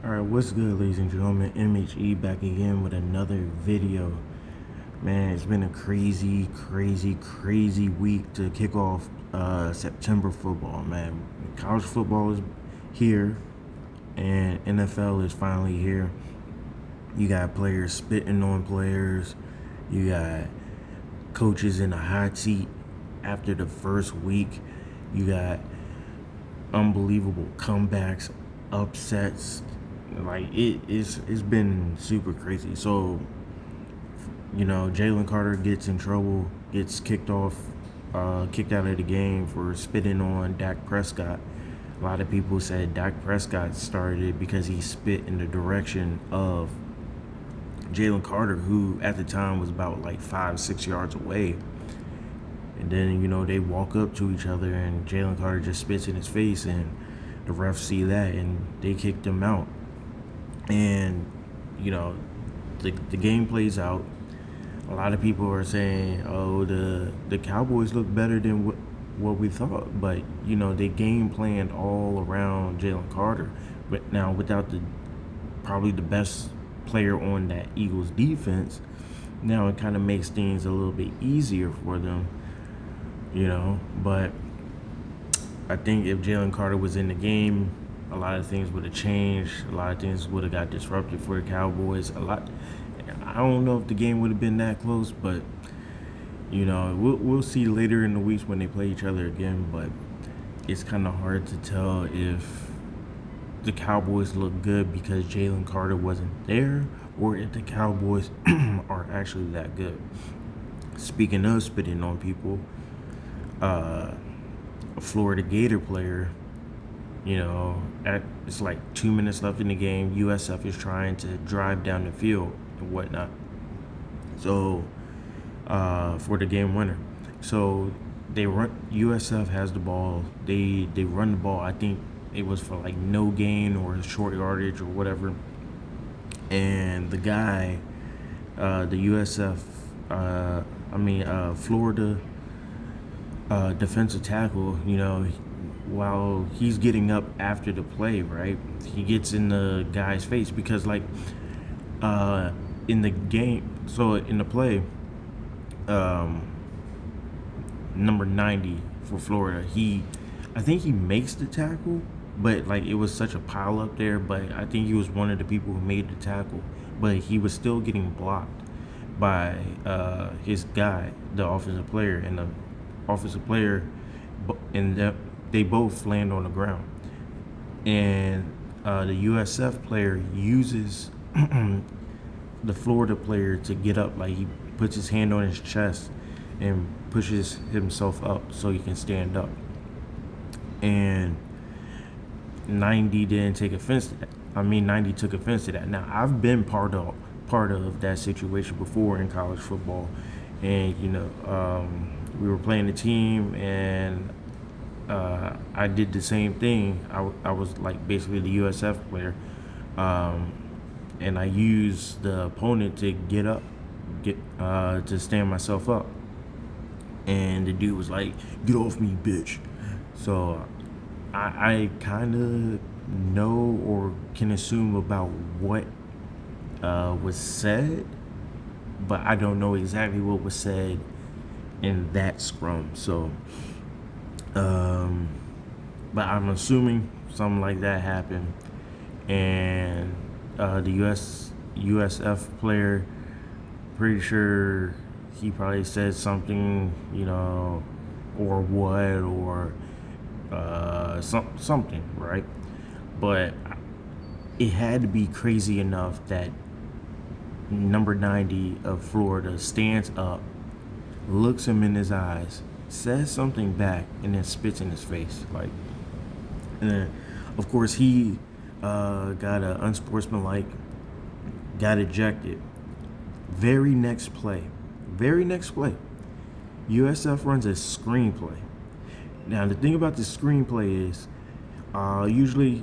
Alright, what's good, ladies and gentlemen? MHE back again with another video. Man, it's been a crazy week to kick off September football, man. College football is here, and NFL is finally here. You got players spitting on players. You got coaches in a hot seat after the first week. You got unbelievable comebacks, upsets. Like it's been super crazy. So Jalen Carter gets in trouble, gets kicked out of the game for spitting on Dak Prescott. A lot of people said Dak Prescott started it because he spit in the direction of Jalen Carter, who at the time was about like 5-6 yards away. And then they walk up to each other, and Jalen Carter just spits in his face, and the refs see that, and they kicked him out. And the game plays out. A lot of people are saying, "Oh, the Cowboys look better than what we thought," but they game planned all around Jalen Carter. But now without probably the best player on that Eagles defense, now it kind of makes things a little bit easier for them. But I think if Jalen Carter was in the game, a lot of things would have changed. A lot of things would have got disrupted for the Cowboys. I don't know if the game would have been that close, but we'll see later in the weeks when they play each other again. But it's kind of hard to tell if the Cowboys look good because Jalen Carter wasn't there, or if the Cowboys are actually that good. Speaking of spitting on people, a Florida Gator player, it's like 2 minutes left in the game. USF is trying to drive down the field and whatnot. So, for the game winner. So USF has the ball. They run the ball. I think it was for like no gain or short yardage or whatever. And the guy, the USF, Florida defensive tackle, while he's getting up after the play, right, he gets in the guy's face because in the game, so in the play, number 90 for Florida, I think he makes the tackle, but like it was such a pile up there, but I think he was one of the people who made the tackle, but he was still getting blocked by his guy, the offensive player, and the offensive player, and they both land on the ground. And the USF player uses the Florida player to get up. Like he puts his hand on his chest and pushes himself up so he can stand up. And 90 didn't take offense to that. 90 took offense to that. Now, I've been part of that situation before in college football. And, we were playing a team, and I did the same thing. I was like basically the USF player, and I used the opponent to get up, to stand myself up. And the dude was like, "Get off me, bitch." So I kind of know or can assume about what was said, but I don't know exactly what was said in that scrum. So, but I'm assuming something like that happened, and the USF player, pretty sure he probably said something, or what, or something, right? But it had to be crazy enough that number 90 of Florida stands up, looks him in his eyes, says something back, and then spits in his face. And then, of course, he got an unsportsmanlike, got ejected. Very next play, USF runs a screenplay. Now, the thing about the screenplay is, usually,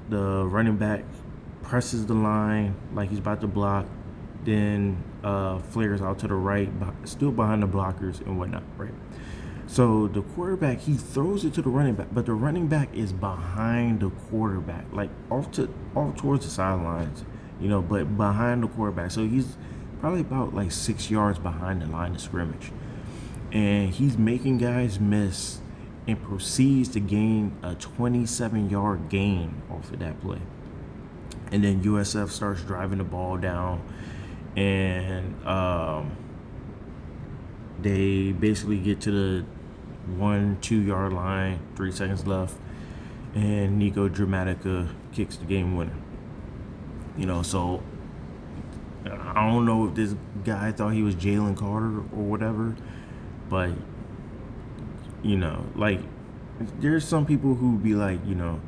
the running back presses the line like he's about to block, then flares out to the right, still behind the blockers and whatnot, right? So the quarterback, he throws it to the running back, but the running back is behind the quarterback, like off towards the sidelines, but behind the quarterback. So he's probably about like 6 yards behind the line of scrimmage, and he's making guys miss, and proceeds to gain a 27-yard gain off of that play. And then USF starts driving the ball down, and they basically get to the 1-2 yard line, 3 seconds left, and Nico Dramatica kicks the game winner. So I don't know if this guy thought he was Jalen Carter or whatever, but like there's some people who be like, who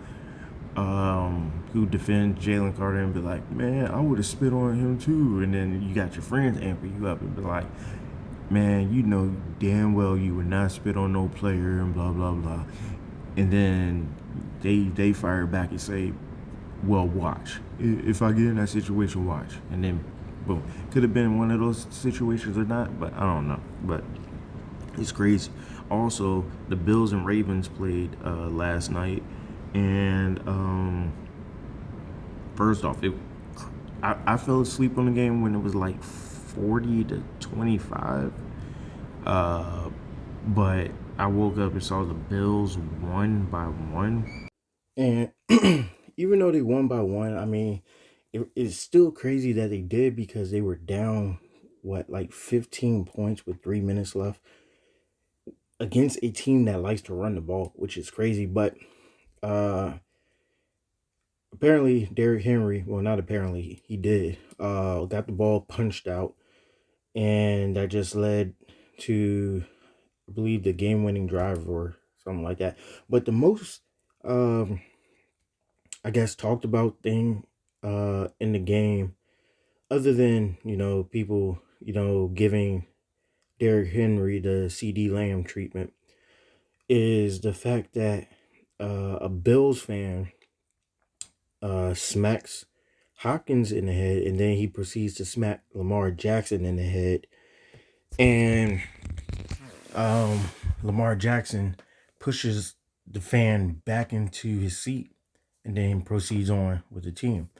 defend Jalen Carter and be like, man, I would have spit on him too. And then you got your friends amping you up and be like, man, you know damn well you would not spit on no player and blah blah blah. And then they fire back and say, well, watch. If I get in that situation, watch. And then boom. Could have been one of those situations or not, but I don't know. But it's crazy. Also, the Bills and Ravens played last night, and first off, I fell asleep on the game when it was like 40-25. But I woke up and saw the Bills won by one. And even though they won by one, I mean, it's still crazy that they did, because they were down, what, like 15 points with 3 minutes left against a team that likes to run the ball, which is crazy. But uh, apparently, Derrick Henry, well, not apparently, he did, got the ball punched out, and that just led to, I believe, the game-winning drive or something like that. But the most, I guess, talked about thing in the game, other than people giving Derrick Henry the CD Lamb treatment, is the fact that a Bills fan smacks Hopkins in the head, and then he proceeds to smack Lamar Jackson in the head, and Lamar Jackson pushes the fan back into his seat, and then proceeds on with the team.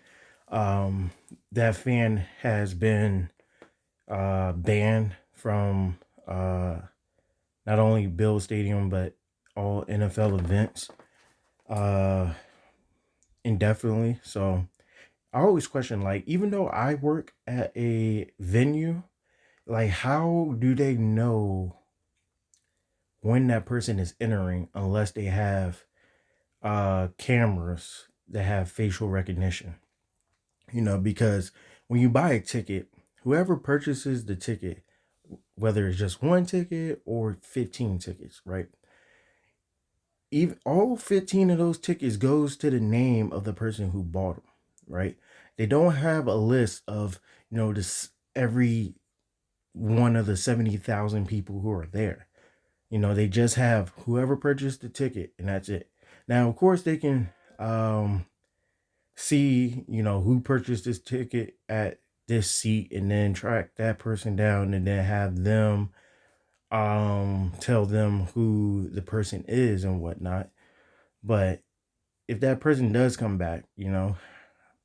That fan has been banned from not only Bill Stadium but all NFL events indefinitely. So I always question, like, even though I work at a venue, like, how do they know when that person is entering unless they have cameras that have facial recognition? Because when you buy a ticket, whoever purchases the ticket, whether it's just one ticket or 15 tickets, right? Even all 15 of those tickets goes to the name of the person who bought them, right? They don't have a list of, this every one of the 70,000 people who are there. They just have whoever purchased the ticket, and that's it. Now, of course, they can see, who purchased this ticket at this seat, and then track that person down, and then have them tell them who the person is and whatnot. But if that person does come back,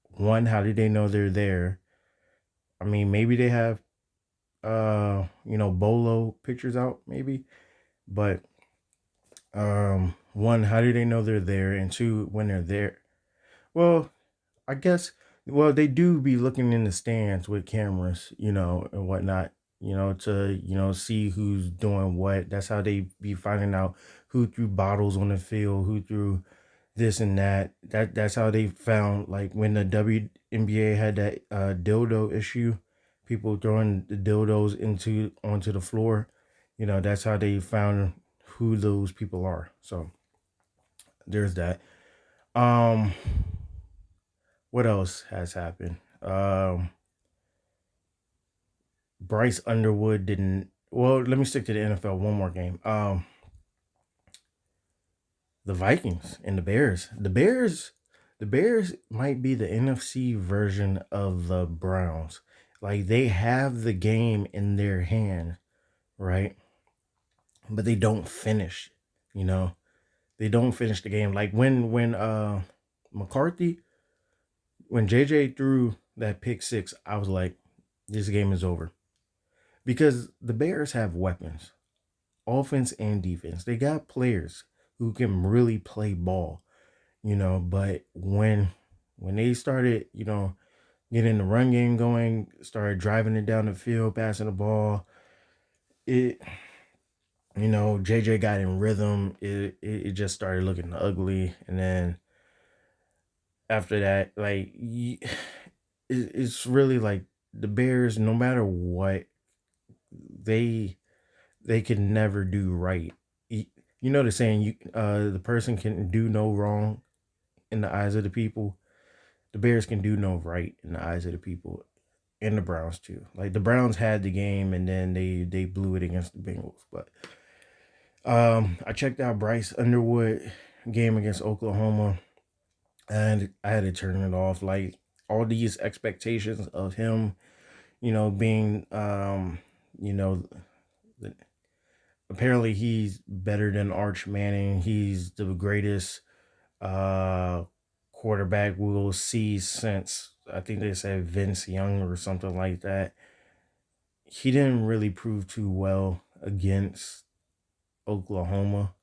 one, how did they know they're there? I mean, maybe they have bolo pictures out, maybe. But one, how do they know they're there? And two, when they're there, well, I guess, well, they do be looking in the stands with cameras, and whatnot, to, see who's doing what. That's how they be finding out who threw bottles on the field, who threw this and that. That's how they found, like, when the WNBA had that dildo issue, people throwing the dildos onto the floor. That's how they found who those people are. So there's that. Um, what else has happened? Bryce Underwood didn't. Well, let me stick to the NFL. One more game. The Vikings and the Bears. The Bears might be the NFC version of the Browns. Like, they have the game in their hand, right? but they don't finish. You know, they don't finish the game. Like when McCarthy, when JJ threw that pick six, I was like, this game is over because the Bears have weapons, offense and defense. They got players who can really play ball. But when they started, getting the run game going, started driving it down the field, passing the ball, it JJ got in rhythm. It just started looking ugly, and then after that, like it's really like the Bears, no matter what, they they can never do right. You know the saying, the person can do no wrong in the eyes of the people. The Bears can do no right in the eyes of the people, and the Browns too. Like the Browns had the game, and then they blew it against the Bengals. But I checked out Bryce Underwood game against Oklahoma, and I had to turn it off. Like all these expectations of him, being you know, apparently he's better than Arch Manning. He's the greatest uh quarterback we'll see since, I think they said, Vince Young or something like that. He didn't really prove too well against Oklahoma,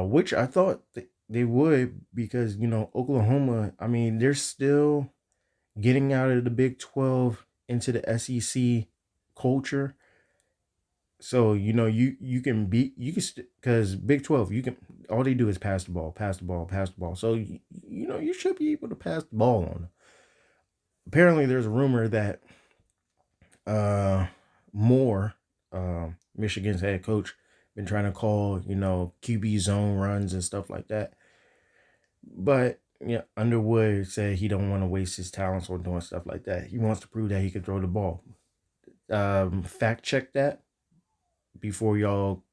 which I thought they would, because Oklahoma. I mean, they're still getting out of the Big 12 into the SEC culture. So you can beat, you can, because Big 12, you can, all they do is pass the ball, pass the ball, pass the ball. So you should be able to pass the ball on them. Apparently, there's a rumor that Moore, Michigan's head coach, been trying to call QB zone runs and stuff like that. But yeah, Underwood said he don't want to waste his talents on doing stuff like that. He wants to prove that he can throw the ball. Fact check that before y'all,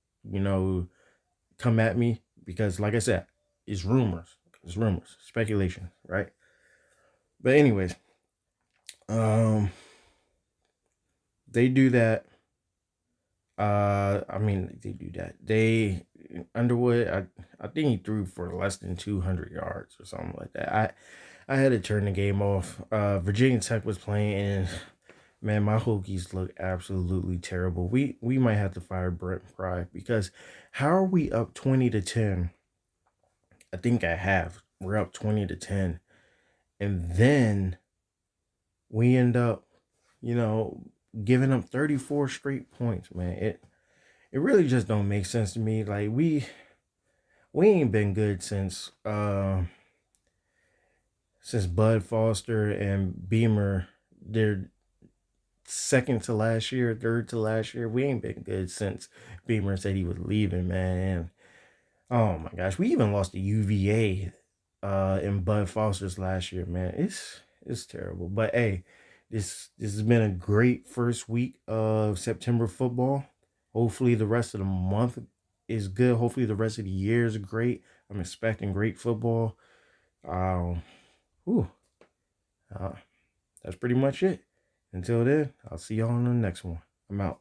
come at me, because, like I said, it's rumors. It's rumors, speculation, right? But anyways, um, they do that. I mean, they do that. Underwood, I think he threw for less than 200 yards or something like that. I had to turn the game off. Virginia Tech was playing, and man, my Hokies look absolutely terrible. We might have to fire Brent Pry, because how are we up 20-10? I think I have. We're up 20-10, and then we end up, you know, giving up 34 straight points. Man, it really just don't make sense to me. Like we ain't been good since Bud Foster and Beamer. They're second to last year, third to last year. We ain't been good since Beamer said he was leaving, man. And oh my gosh, we even lost to UVA in Bud Foster's last year, man. It's terrible. But hey, this has been a great first week of September football. Hopefully the rest of the month is good. Hopefully the rest of the year is great. I'm expecting great football. Um, whew, uh, that's pretty much it. Until then, I'll see y'all on the next one. I'm out.